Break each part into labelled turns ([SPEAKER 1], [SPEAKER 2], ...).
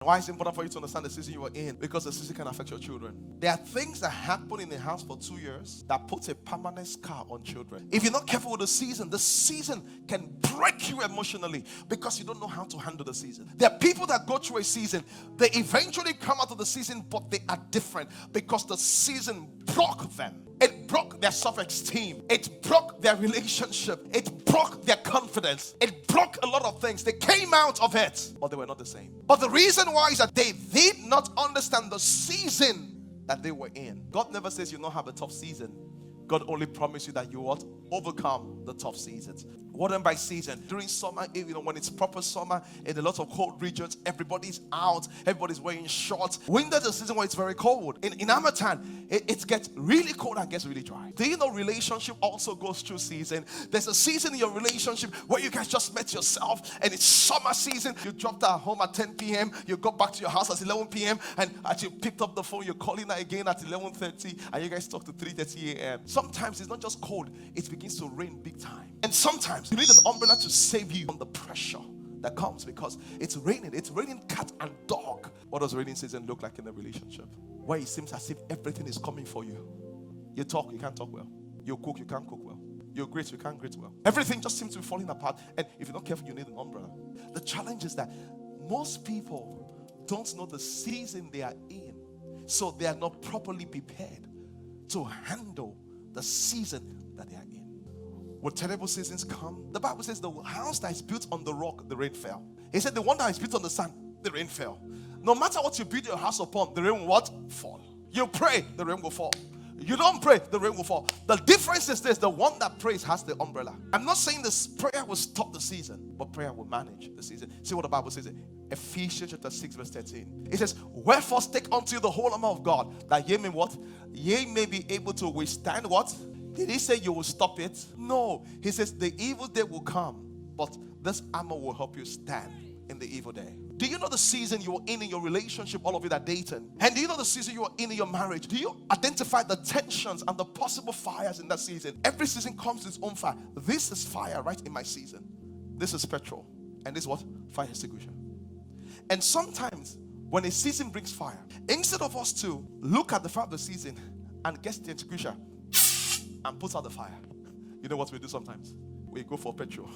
[SPEAKER 1] Why is it important for you to understand the season you are in? Because the season can affect your children. There are things that happen in the house for 2 years that puts a permanent scar on children. If you're not careful with the season can break you emotionally because you don't know how to handle the season. There are people that go through a season, they eventually come out of the season, but they are different because the season broke them. It broke their self-esteem. It broke their relationship. It broke their confidence. It broke a lot of things. They came out of it, but they were not the same. But the reason why is that they did not understand the season that they were in. God never says you don't have a tough season. God only promised you that you will overcome the tough seasons. What am by season? During summer, when it's proper summer, in a lot of cold regions, everybody's out, everybody's wearing shorts. Winter is a season where it's very cold. In Harmattan, it gets really cold and gets really dry. Do you know relationship also goes through season? There's a season in your relationship where you guys just met yourself, and it's summer season. You dropped her home at 10 p.m. You got back to your house at 11 p.m. And as you picked up the phone, you're calling her again at 11:30, and you guys talk to 3:30 a.m. Sometimes it's not just cold, it begins to rain big time. And sometimes you need an umbrella to save you from the pressure that comes because it's raining. It's raining cat and dog. What does raining season look like in a relationship? Where it seems as if everything is coming for you. You talk, you can't talk well. You cook, you can't cook well. You greet, you can't greet well. Everything just seems to be falling apart. And if you're not careful, you need an umbrella. The challenge is that most people don't know the season they are in. So they are not properly prepared to handle the season that they are in. When terrible seasons come, the Bible says the house that is built on the rock, the rain fell. He said the one that is built on the sand, the rain fell. No matter what you build your house upon, the rain will what? Fall. You pray, the rain will fall. You don't pray, the rain will fall. The difference is this: the one that prays has the umbrella. I'm not saying this prayer will stop the season, but prayer will manage the season. See what the Bible says in Ephesians chapter 6 verse 13. It says, wherefore take unto you the whole armor of God, that ye may what? Ye may be able to withstand what? Did he say you will stop it? No. He says the evil day will come, but this armor will help you stand in the evil day. Do you know the season you are in your relationship, all of you that are dating? And do you know the season you are in your marriage? Do you identify the tensions and the possible fires in that season? Every season comes with its own fire. This is fire right in my season. This is petrol. And this is what? Fire extinguisher. And sometimes when a season brings fire, instead of us to look at the fire of the season and get the extinguisher and put out the fire, you know what we do sometimes? We go for petrol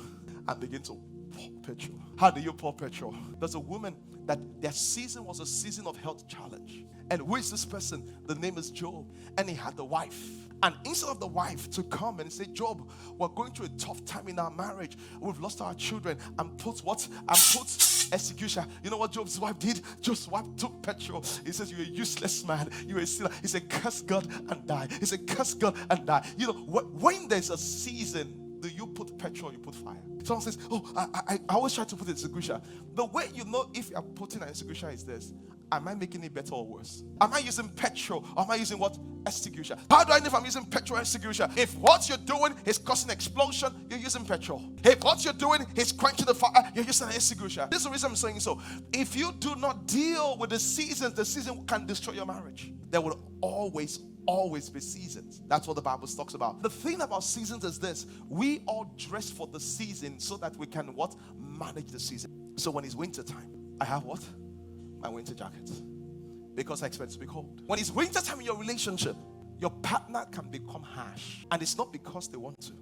[SPEAKER 1] and begin to pour petrol. How do you pour petrol? There's a woman that their season was a season of health challenge. And who is this person? The name is Job. And he had the wife. And instead of the wife to come and say, Job, we're going through a tough time in our marriage. We've lost our children. And put what? And put execution. You know what Job's wife did? Job's wife took petrol. He says, you're a useless man. You're a sinner. He said, curse God and die. He said, curse God and die. You know, when there's a season, do you put petrol, you put fire? Someone says, oh, I always try to put execution. The way you know if you're putting an execution is this: am I making it better or worse? Am I using petrol or am I using what? Execution. How do I know if I'm using petrol or execution? If what you're doing is causing explosion, you're using petrol. If what you're doing is quenching the fire, you're using execution. This is the reason I'm saying so. If you do not deal with the season can destroy your marriage. There will always be seasons. That's what the Bible talks about. The thing about seasons is this: we all dress for the season so that we can what? Manage the season. So when it's winter time, I have what? My winter jacket, because I expect it to be cold. When it's winter time in your relationship, your partner can become harsh, and it's not because they want to.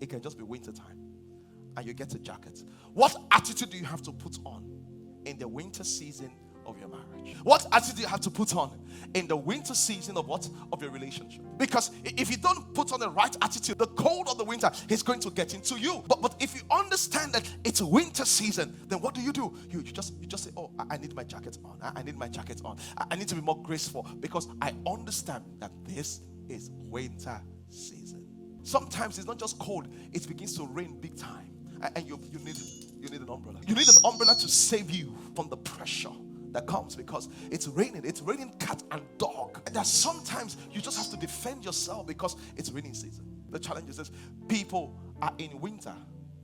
[SPEAKER 1] It can just be winter time, and you get a jacket. What attitude do you have to put on in the winter season of your marriage? What attitude do you have to put on in the winter season of what? Of your relationship? Because if you don't put on the right attitude, the cold of the winter is going to get into you. But if you understand that it's a winter season, then what do? You just say, oh, I need my jacket on. I need my jacket on. I need to be more graceful because I understand that this is winter season. Sometimes it's not just cold, it begins to rain big time. And you need an umbrella. You need an umbrella to save you from the pressure that comes because it's raining cat and dog. And that sometimes you just have to defend yourself because it's raining season. The challenge is this: people are in winter,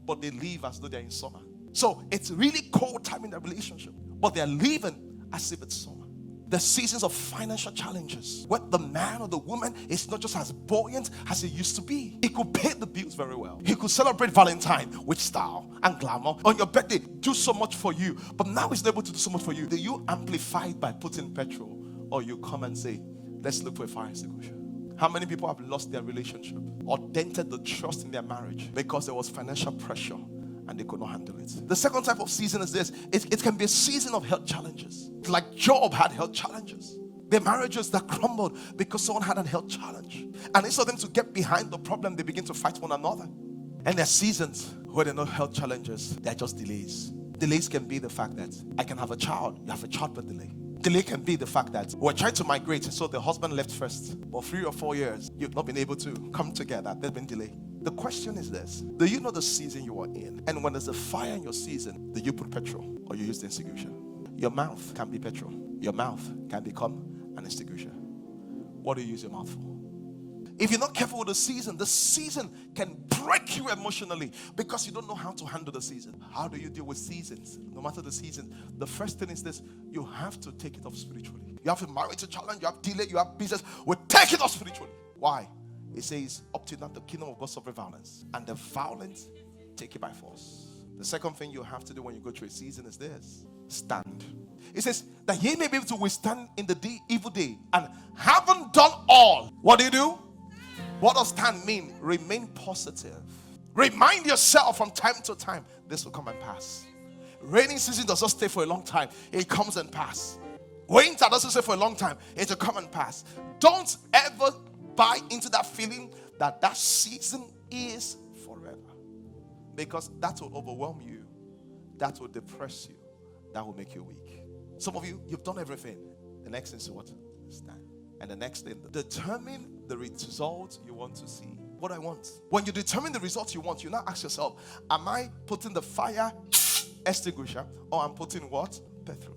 [SPEAKER 1] but they live as though they're in summer. So it's really cold time in their relationship, but they're living as if it's summer. The seasons of financial challenges, where the man or the woman is not just as buoyant as he used to be. He could pay the bills very well. He could celebrate Valentine with style and glamour. On your birthday, do so much for you. But now he's not able to do so much for you. Do you amplify it by putting petrol? Or you come and say, let's look for a fire extinguisher? How many people have lost their relationship or dented the trust in their marriage because there was financial pressure and they could not handle it? The second type of season is this. It can be a season of health challenges. Like Job had health challenges. Their marriages that crumbled because someone had a health challenge. And instead of them to get behind the problem, they begin to fight one another. And there are seasons where there are no health challenges. They're just delays. Delays can be the fact that I can have a child. You have a childbirth delay. Delay can be the fact that we're trying to migrate, so the husband left first. For 3 or 4 years, you've not been able to come together. There's been delay. The question is this: do you know the season you are in? And when there's a fire in your season, do you put petrol or you use the extinguisher? Your mouth can be petrol. Your mouth can become an extinguisher. What do you use your mouth for? If you're not careful with the season can break you emotionally because you don't know how to handle the season. How do you deal with seasons? No matter the season, the first thing is this: you have to take it up spiritually. You have a marriage challenge, you have delay, you have business. We take it up spiritually. Why? It says, up to now the kingdom of God suffer violence, and the violent take it by force. The second thing you have to do when you go through a season is this: stand. It says that ye may be able to withstand in the evil day, and having done all, what do? What does stand mean? Remain positive. Remind yourself from time to time, this will come and pass. Raining season does not stay for a long time. It comes and passes. Winter doesn't stay for a long time. It will come and pass. Don't ever buy into that feeling that season is forever. Because that will overwhelm you. That will depress you. That will make you weak. Some of you, you've done everything. The next thing is what? Stand. And the next thing, determine the result you want to see. What I want. When you determine the result you want, you now ask yourself, am I putting the fire extinguisher or I'm putting what? Petrol.